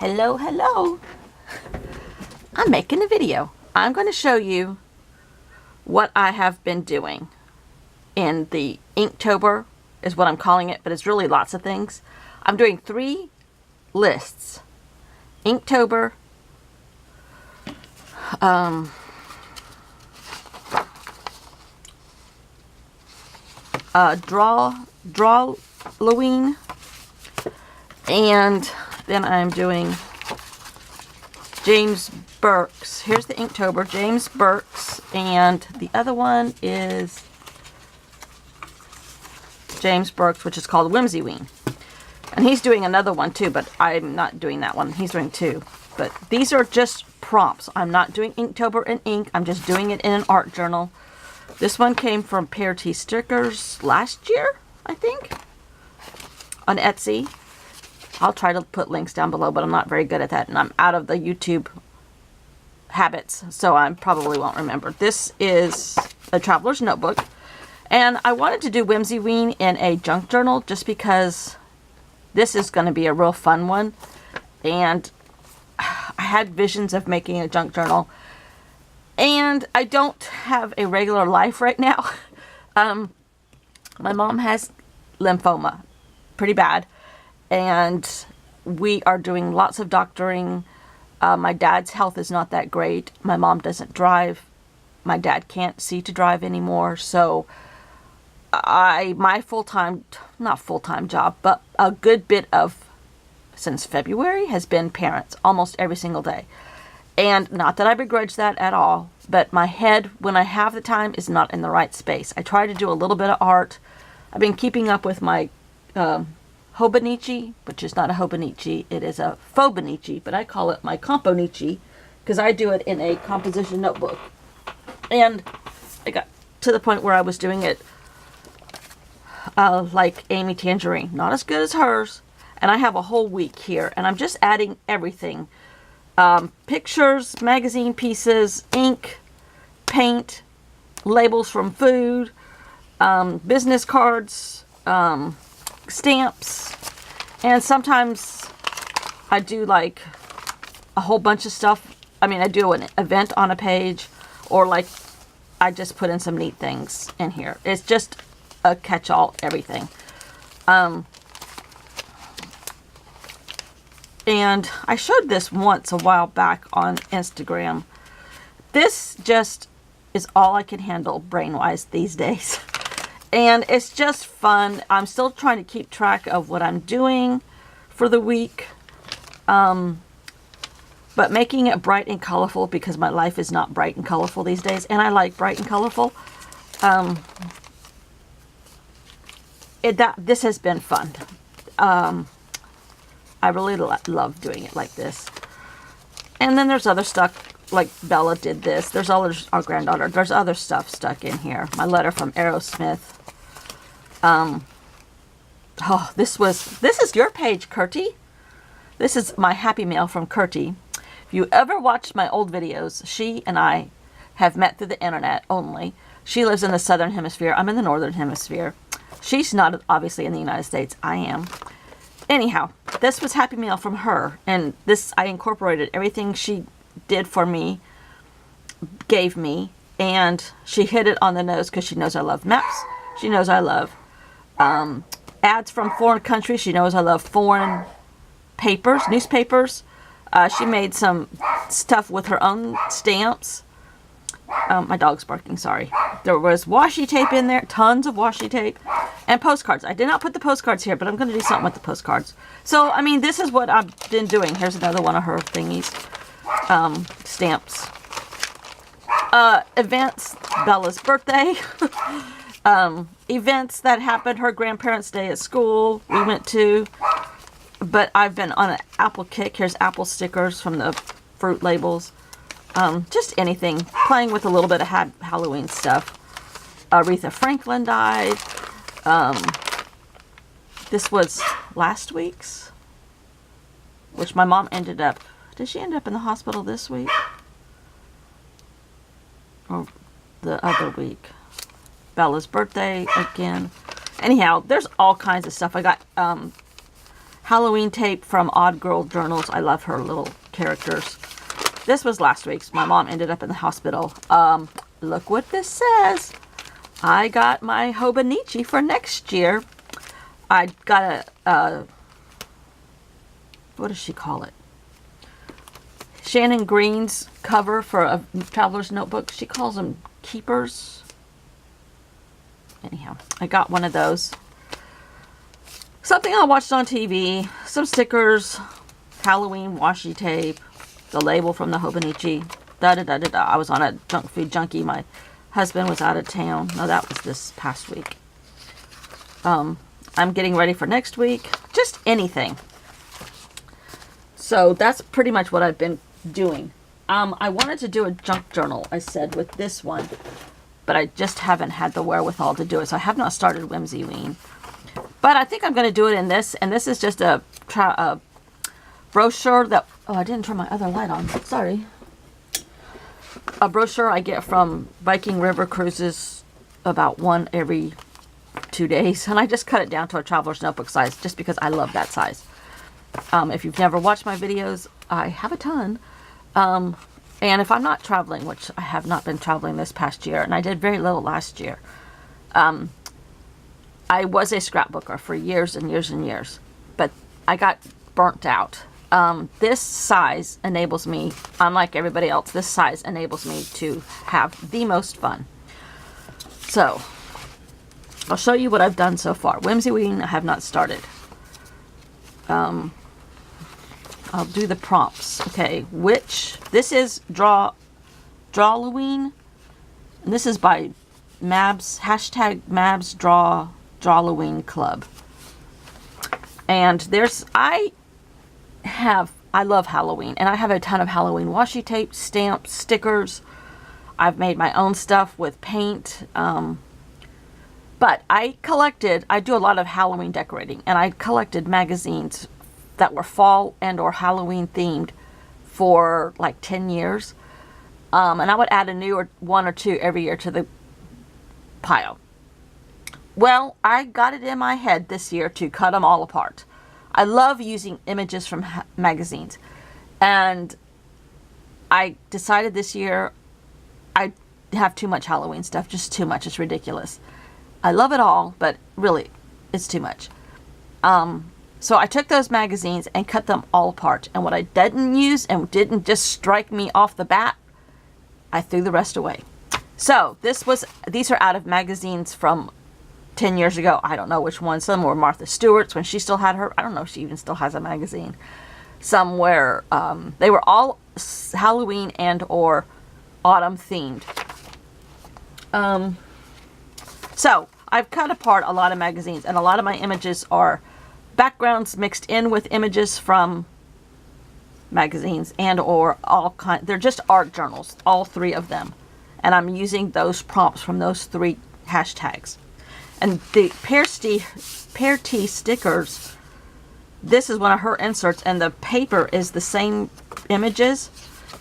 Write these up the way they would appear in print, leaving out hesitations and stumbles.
Hello, hello. I'm making a video. I'm going to show you what I have been doing in the Inktober is what I'm calling it, but it's really lots of things. I'm doing 3 lists. Inktober, Drawloween, and then I'm doing James Burks. Here's the Inktober, James Burks, and the other one is James Burks, which is called Whimsyween. And he's doing another one too, but I'm not doing that one. He's doing 2. But these are just prompts. I'm not doing Inktober in ink. I'm just doing it in an art journal. This one came from Pear Tea Stickers last year, I think, on Etsy. I'll try to put links down below, but I'm not very good at that, and I'm out of the YouTube habits, so I probably won't remember. This is a traveler's notebook, and I wanted to do Whimsyween in a junk journal just because this is going to be a real fun one, and I had visions of making a junk journal, and I don't have a regular life right now. My mom has lymphoma, pretty bad, and we are doing lots of doctoring. My dad's health is not that great. My mom doesn't drive. My dad can't see to drive anymore, so my not full-time job, but a good bit of, since February, has been parents almost every single day. And not that I begrudge that at all, but my head, when I have the time, is not in the right space. I try to do a little bit of art. I've been keeping up with my Hobonichi, which is not a Hobonichi, it is a Phobonichi, but I call it my Componichi because I do it in a composition notebook. And I got to the point where I was doing it like Amy Tangerine, not as good as hers, and I have a whole week here, and I'm just adding everything. Pictures, magazine pieces, ink, paint, labels from food, business cards, stamps, and sometimes I do like a whole bunch of stuff. I mean, I do an event on a page, or like I just put in some neat things in here. It's just a catch-all everything. And I showed this once a while back on Instagram. This just is all I can handle brain-wise these days. And it's just fun. I'm still trying to keep track of what I'm doing for the week. But making it bright and colorful, because my life is not bright and colorful these days. And I like bright and colorful. This has been fun. I really love doing it like this. And then there's other stuff, like Bella did this. There's others, our granddaughter. There's other stuff stuck in here. My letter from Aerosmith. Oh, this is your page, Kurtie. This is my happy mail from Kurtie. If you ever watched my old videos, she and I have met through the internet only. She lives in the southern hemisphere. I'm in the northern hemisphere. She's not obviously in the United States. I am. Anyhow, this was happy mail from her, and this, I incorporated everything she did for me, gave me, and she hit it on the nose because she knows I love maps. She knows I love ads from foreign countries. She knows I love foreign papers, newspapers. She made some stuff with her own stamps. My dog's barking, sorry. There was washi tape in there, tons of washi tape, and postcards. I did not put the postcards here, but I'm going to do something with the postcards. So, I mean, this is what I've been doing. Here's another one of her thingies. Stamps. Events, Bella's birthday. Events that happened, her grandparents' day at school, we went to. But I've been on an apple kick. Here's apple stickers from the fruit labels. Just anything. Playing with a little bit of Halloween stuff. Aretha Franklin died. This was last week's, which my mom ended up, did she end up in the hospital this week? Or the other week? Bella's birthday again. Anyhow, there's all kinds of stuff. I got Halloween tape from Odd Girl Journals. I love her little characters. This was last week's. My mom ended up in the hospital. Look what this says. I got my Hobonichi for next year. I got a, what does she call it? Shannon Green's cover for a traveler's notebook. She calls them keepers. Anyhow, I got one of those. Something I watched on TV. Some stickers. Halloween washi tape. The label from the Hobonichi. Da-da-da-da-da. I was on a junk food junkie. My husband was out of town. No, that was this past week. I'm getting ready for next week. Just anything. So that's pretty much what I've been doing. I wanted to do a junk journal, I said, with this one. But I just haven't had the wherewithal to do it. So I have not started Whimsyween. But I think I'm going to do it in this. And this is just a brochure that... Oh, I didn't turn my other light on. Sorry. A brochure I get from Viking River Cruises, about one every 2 days. And I just cut it down to a traveler's notebook size just because I love that size. If you've never watched my videos, I have a ton. And if I'm not traveling, which I have not been traveling this past year, and I did very little last year, I was a scrapbooker for years and years and years, but I got burnt out. This size enables me, unlike everybody else, this size enables me to have the most fun. So, I'll show you what I've done so far. Whimsyween, I have not started. I'll do the prompts. Okay, this is Drawloween, and this is by Mabs, hashtag Mabs Drawloween Club. And I love Halloween, and I have a ton of Halloween washi tape, stamps, stickers. I've made my own stuff with paint. But I do a lot of Halloween decorating, and I collected magazines that were fall and or Halloween themed for like 10 years. And I would add a new one or two every year to the pile. Well, I got it in my head this year to cut them all apart. I love using images from magazines. And I decided this year I have too much Halloween stuff, just too much. It's ridiculous. I love it all, but really, it's too much. So I took those magazines and cut them all apart. And what I didn't use and didn't just strike me off the bat, I threw the rest away. So these are out of magazines from 10 years ago. I don't know which ones. Some were Martha Stewart's when she still had her. I don't know if she even still has a magazine. Some were, they were all Halloween and or autumn themed. So I've cut apart a lot of magazines, and a lot of my images are backgrounds mixed in with images from magazines and or they're just art journals, all three of them. And I'm using those prompts from those three hashtags. And the Pear Tea stickers, this is one of her inserts, and the paper is the same images,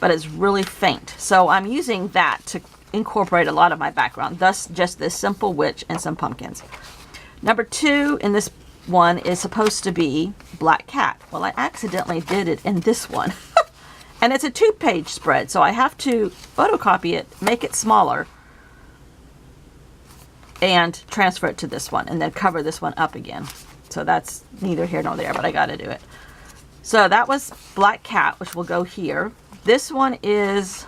but it's really faint. So I'm using that to incorporate a lot of my background. Thus, just this simple witch and some pumpkins. Number 2 in this one is supposed to be Black Cat. Well, I accidentally did it in this one. And it's a 2-page spread, so I have to photocopy it, make it smaller, and transfer it to this one, and then cover this one up again. So that's neither here nor there, but I got to do it. So that was Black Cat, which will go here. This one is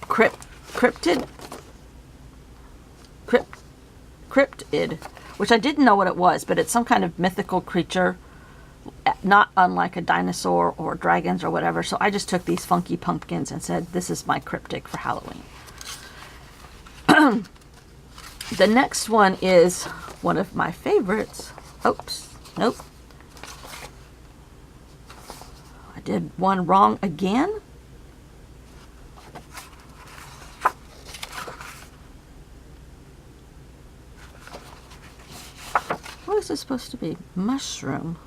Cryptid, which I didn't know what it was, but it's some kind of mythical creature, not unlike a dinosaur or dragons or whatever. So I just took these funky pumpkins and said, this is my cryptic for Halloween. The next one is one of my favorites. Oops, nope. I did one wrong again. What is this supposed to be? Mushroom.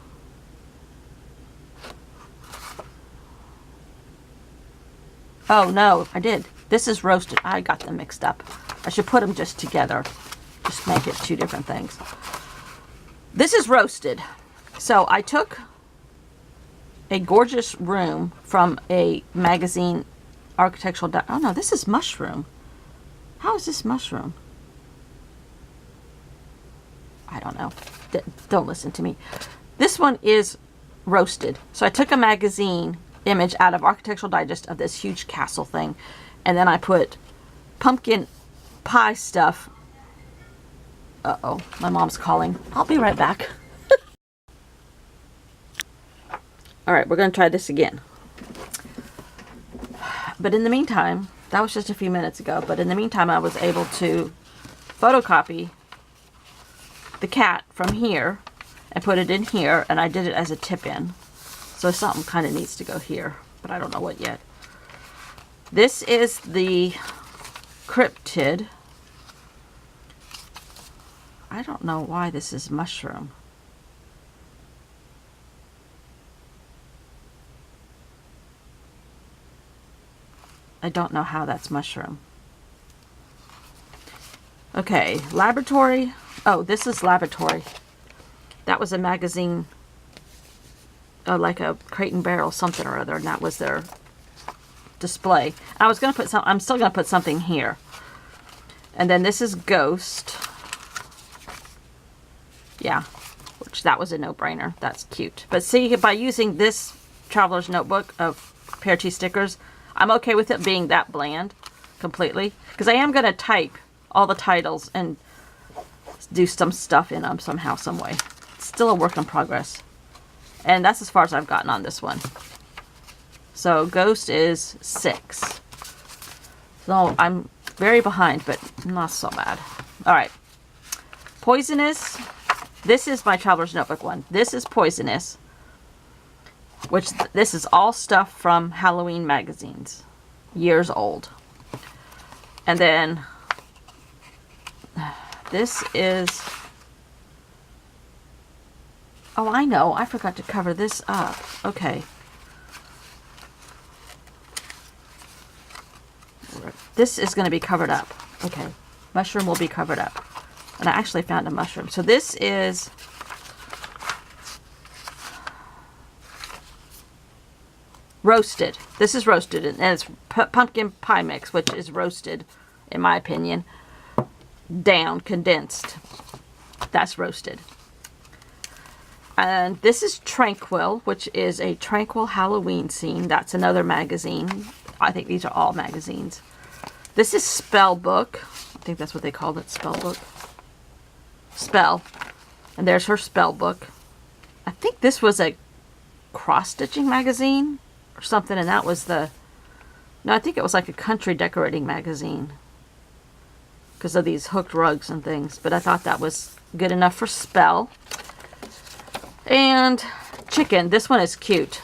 Oh no, I did. This is roasted. I got them mixed up. I should put them just together. Just make it two different things. This is roasted. So I took a gorgeous room from a magazine, Architectural oh no, this is mushroom. How is this mushroom? I don't know. Don't listen to me. This one is roasted. So I took a magazine image out of Architectural Digest of this huge castle thing, and then I put pumpkin pie stuff. Uh-oh, my mom's calling. I'll be right back. All right, we're going to try this again. But in the meantime, that was just a few minutes ago, but in the meantime, I was able to photocopy the cat from here and put it in here, and I did it as a tip-in. So something kind of needs to go here, but I don't know what yet. This is the cryptid. I don't know why this is mushroom. I don't know how that's mushroom. Okay, laboratory. Oh, this is laboratory. That was a magazine, like a Crate and Barrel something or other, and that was their display. I was going to put some, I'm still going to put something here. And then this is Ghost. Yeah, which that was a no-brainer. That's cute. But see, by using this Traveler's Notebook of Pear Tree stickers, I'm okay with it being that bland completely, because I am going to type all the titles and do some stuff in them somehow, some way. It's still a work in progress. And that's as far as I've gotten on this one. So Ghost is 6. So I'm very behind, but not so bad. All right. Poisonous. This is my Traveler's Notebook one. This is Poisonous, which this is all stuff from Halloween magazines, years old. And then this is, oh, I know, I forgot to cover this up. Okay. This is going to be covered up. Okay. Mushroom will be covered up. And I actually found a mushroom. So this is roasted. This is roasted, and it's pumpkin pie mix, which is roasted, in my opinion, down, condensed. That's roasted. And this is Tranquil, which is a Tranquil Halloween scene. That's another magazine. I think these are all magazines. This is Spell Book. I think that's what they called it, Spell Book. Spell. And there's her spell book. I think this was a cross-stitching magazine or something, and that was the... No, I think it was like a country decorating magazine because of these hooked rugs and things. But I thought that was good enough for Spell. And chicken. This one is cute.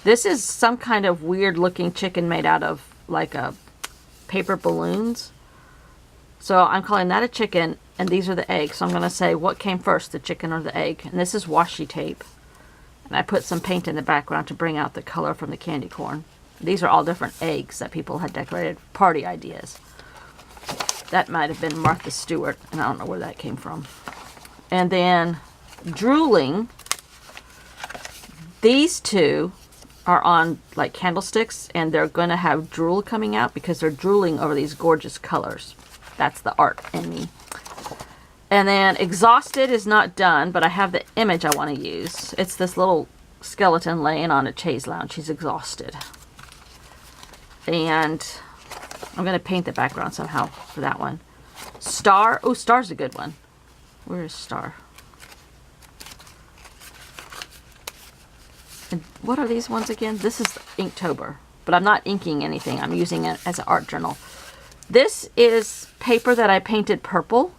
This is some kind of weird-looking chicken made out of like a paper balloons. So I'm calling that a chicken, and these are the eggs. So I'm going to say what came first, the chicken or the egg. And this is washi tape. And I put some paint in the background to bring out the color from the candy corn. These are all different eggs that people had decorated, party ideas. That might have been Martha Stewart, and I don't know where that came from. And then drooling. These two are on like candlesticks, and they're going to have drool coming out because they're drooling over these gorgeous colors. That's the art in me. And then Exhausted is not done, but I have the image I want to use. It's this little skeleton laying on a chaise lounge. She's exhausted. And I'm going to paint the background somehow for that one. Star. Oh, Star's a good one. Where is Star? And what are these ones again? This is Inktober, but I'm not inking anything. I'm using it as an art journal. This is paper that I painted purple.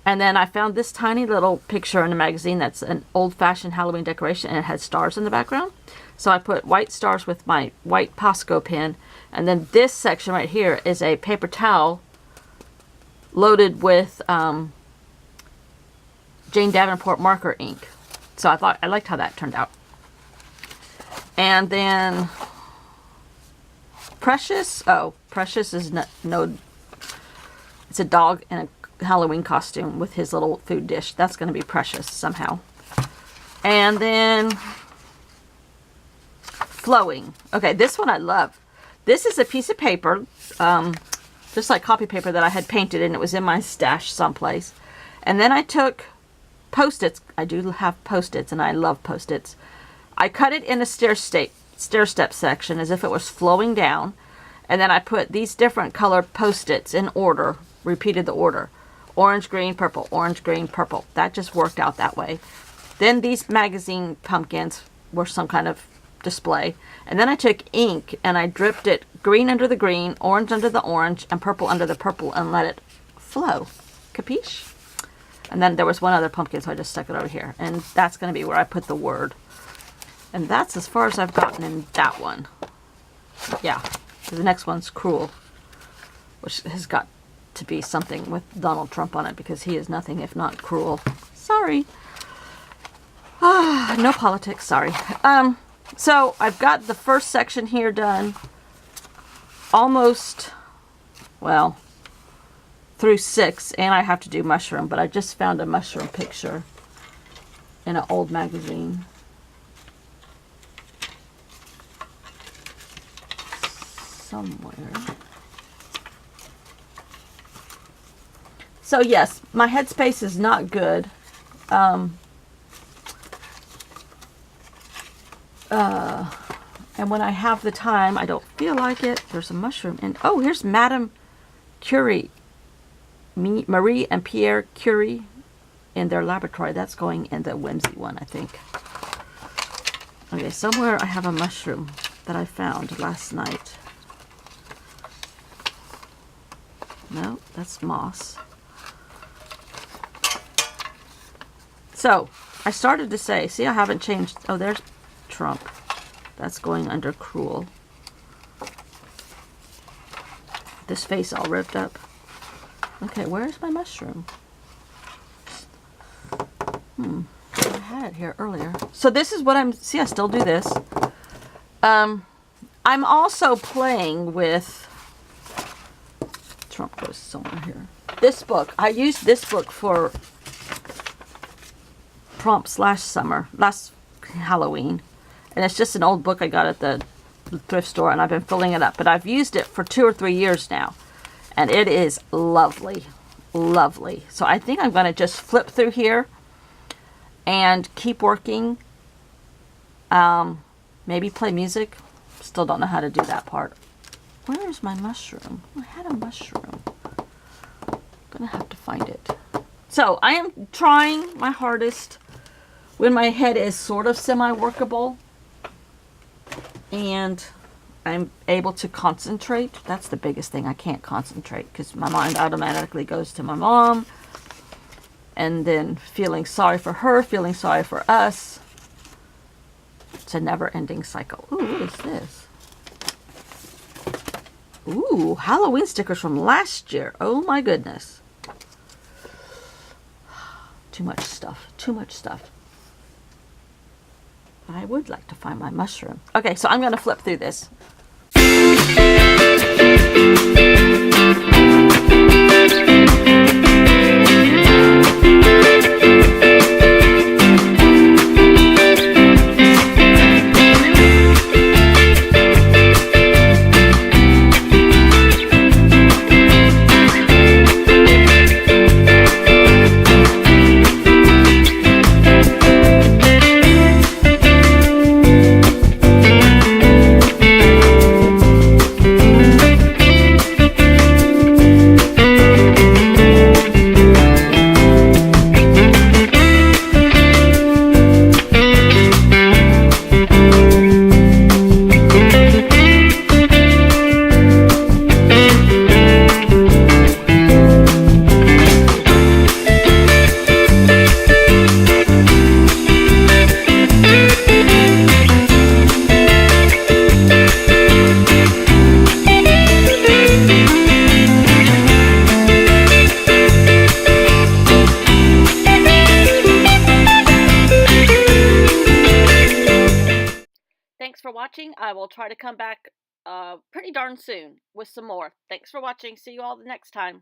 And then I found this tiny little picture in a magazine that's an old-fashioned Halloween decoration, and it had stars in the background. So I put white stars with my white Posco pen. And then this section right here is a paper towel loaded with Jane Davenport marker ink. So I liked how that turned out. And then Precious. Oh, Precious is no, it's a dog in a Halloween costume with his little food dish. That's going to be precious somehow. And then flowing. Okay, this one I love. This is a piece of paper, just like copy paper that I had painted, and it was in my stash someplace. And then I took Post-its. I do have Post-its, and I love Post-its. I cut it in a stair step section as if it was flowing down. And then I put these different colored Post-its in order, repeated the order. Orange, green, purple, orange, green, purple. That just worked out that way. Then these magazine pumpkins were some kind of display. And then I took ink and I dripped it green under the green, orange under the orange, and purple under the purple, and let it flow. Capiche? And then there was one other pumpkin, so I just stuck it over here. And that's going to be where I put the word. And that's as far as I've gotten in that one. Yeah. The next one's Cruel, which has got to be something with Donald Trump on it, because he is nothing if not cruel. Sorry. No politics, sorry. So I've got the first section here done. Almost, well, through 6, and I have to do mushroom, but I just found a mushroom picture in an old magazine. Somewhere. So yes, my headspace is not good. And when I have the time, I don't feel like it. There's a mushroom. And oh, here's Madame Curie. Marie and Pierre Curie in their laboratory. That's going in the Whimsy one, I think. Okay, somewhere I have a mushroom that I found last night. No, that's moss. So, I started to say, see, I haven't changed. Oh, there's Trump. That's going under Cruel. This face all ripped up. Okay, where's my mushroom? I had it here earlier. So this is what see, I still do this. I'm also playing with, Trump goes somewhere here. This book, I used this book for prompts last Halloween. And it's just an old book I got at the thrift store, and I've been filling it up. But I've used it for 2 or 3 years now. And it is lovely. Lovely. So I think I'm going to just flip through here and keep working. Maybe play music. Still don't know how to do that part. Where is my mushroom? I had a mushroom. I'm going to have to find it. So I am trying my hardest when my head is sort of semi-workable and I'm able to concentrate. That's the biggest thing. I can't concentrate because my mind automatically goes to my mom, and then feeling sorry for her, feeling sorry for us. It's a never-ending cycle. Ooh, what is this? Ooh, Halloween stickers from last year. Oh my goodness. Too much stuff. Too much stuff. I would like to find my mushroom. Okay, so I'm going to flip through this. Thanks for watching. I will try to come back pretty darn soon with some more. Thanks for watching. See you all the next time.